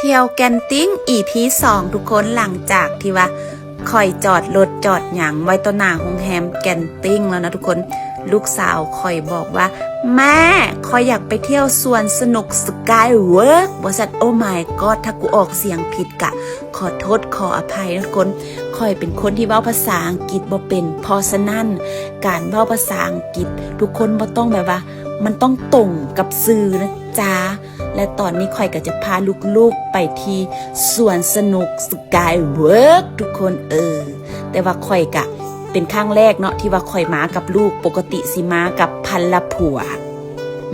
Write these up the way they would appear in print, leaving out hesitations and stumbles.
เที่ยวแกนติ้ง EP 2ทุกคนหลังจากที่ว่าคอยจอดรถจอดหยังไว้ต้นหน้าโรงแรมแกนติ้งแล้วนะทุกคนลูกสาวคอยบอกว่าแม่คอยอยากไปเที่ยวสวนสนุกสกายเวิร์กบริษัทโอ้ my god ถ้ากูออกเสียงผิดกะขอโทษขออภัยนะทุกคนคอยเป็นคนที่เว้าภาษาอังกฤษบ่เป็นเพราะฉะนั้นการเว้าภาษาอังกฤษทุกคนบ่ต้องแบบว่ามันต้องตรงกับสื่อนะจ๊ะและตอนนี้คอยก็จะพาลูกๆไปที่สวนสนุกสกายเวิร์กทุกคนแต่ว่าคอยกะเป็นครั้งแรกเนาะที่ว่าคอยมากับลูกปกติสิมากับพันละผัว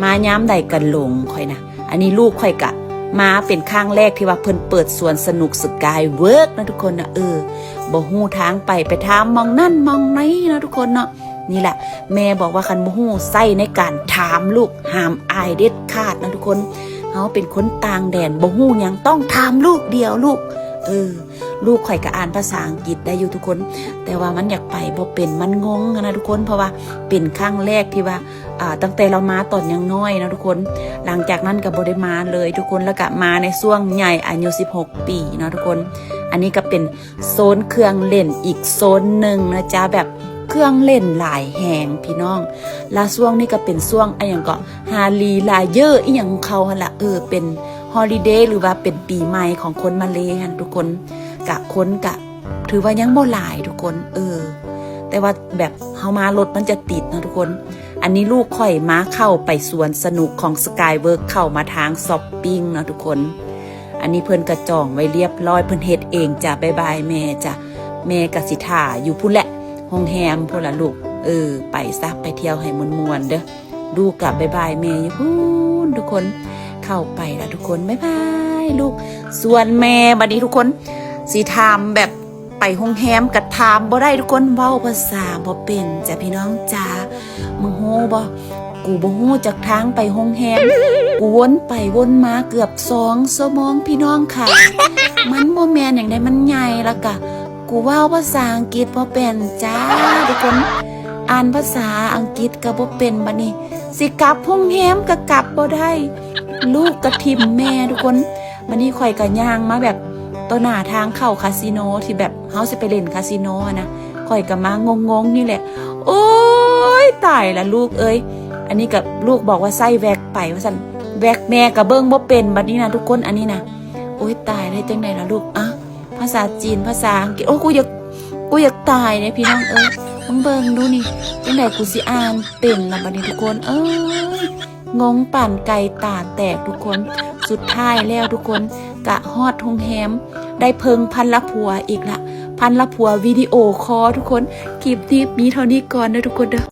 มาย้ำใดกันลงคอยนะอันนี้ลูกคอยกะมาเป็นครั้งแรกที่ว่าเพิ่นเปิดสวนสนุกสกายเวิร์กนะทุกคนนะบ่ฮู้ทางไปถามมองนั่นมองนี่นะทุกคนเนาะนี่แหละแม่บอกว่าคันบ่ฮู้ใส่ในการถามลูกห้ามอายเด็ดขาดนะทุกคนเฮาเป็นคนต่างแดนบ่ฮู้หยังต้องถามลูกเดียวลูกลูกข่อยก็อ่านภาษาอังกฤษได้อยู่ทุกคนแต่ว่ามันอยากไปบ่เป็นมันงงนะทุกคนเพราะว่าเป็นครั้งแรกที่ว่าตั้งแต่เรามาตอนยังน้อยนะทุกคนหลังจากนั้นก็บ่ได้มาเลยทุกคนแล้วก็มาในช่วงใหญ่อายุ16ปีนะทุกคนอันนี้ก็เป็นโซนเครื่องเล่นอีกโซนหนึ่งนะจ๊ะแบบเครื่องเล่นหลายแหงพี่น้องและช่วงนี้ก็เป็นช่วงอะไรอย่างก็ฮาลีลาเยอร์อีหยังของเขาหั่นล่ะเป็นฮอลิเดย์หรือว่าเป็นปีใหม่ของคนมาเลย์ทุกคนกะคนกะถือว่ายังบ่หลายทุกคนแต่ว่าแบบเฮามารถมันจะติดนะทุกคนอันนี้ลูกค่อยมาเข้าไปสวนสนุกของสกายเวิร์กเข้ามาทางช้อปปิ้งนะทุกคนอันนี้เพิ่นกระจองไว้เรียบร้อยเพิ่นเฮ็ดเองจ้ะบ๊ายบายแม่จ้ะแม่กะสิท่าอยู่พุ่นแหละโรงแรมพุ่นละลูกไปซะไปเที่ยวให้มวนๆเด้อลูกกับบ๊ายบายแม่อยู่พุ่นทุกคนเข้าไปละทุกคนบ๊ายบายลูกส่วนแม่บัดนี้ทุกคนสิถามแบบไปโรงแรมกะถามบ่ได้ทุกคนเว้าภาษาบ่เป็นจ้ะพี่น้องจ้ามึงฮู้บ่กูบ่ฮู้จักทางไปโรงแรมกูวนไปวนมาเกือบ2 ชั่วโมงพี่น้องค่ะมันบ่แม่นหยังได้มันใหญ่แล้วก็กูเว้าภาษาอังกฤษบ่เป็นจ้าทุกคนอ่านภาษาอังกฤษก็บ่เป็นบัดนี้สิกลับโรงแรมก็กลับบ่ได้ลูกก็ทิ่มแม่ทุกคนบัดนี้ข่อยก็ย่างมาแบบต้นหน้าทางเข้าคาสิโนที่แบบเฮาสิไปเล่นคาสิโนนะข่อยก็มางงๆนี่แหละโอ๊ยตายละลูกเอ้ยอันนี้กับลูกบอกว่าใส่แว็กไปว่าซั่นแว็กแม่ก็เบิ่งบ่เป็นบัดนี้นะทุกคนอันนี้นะโอ๊ยตายได้จังได๋ล่ะลูกภาษาจีนภาษาอังกฤษโอ้กูอยากตายเนี่ยพี่น้องมึงเบิ่งดูนี่จังได๋กูสิอ่านเป็นล่ะบัดนี้ทุกคนงงป่านไก่ตาแตกทุกคนสุดท้ายแล้วทุกคนกะฮอดโรงแรมได้เพิงพันละผัวอีกละพันละผัววิดีโอคอลทุกคนคลิปนี้มีเท่านี้ก่อนนะทุกคนเด้อ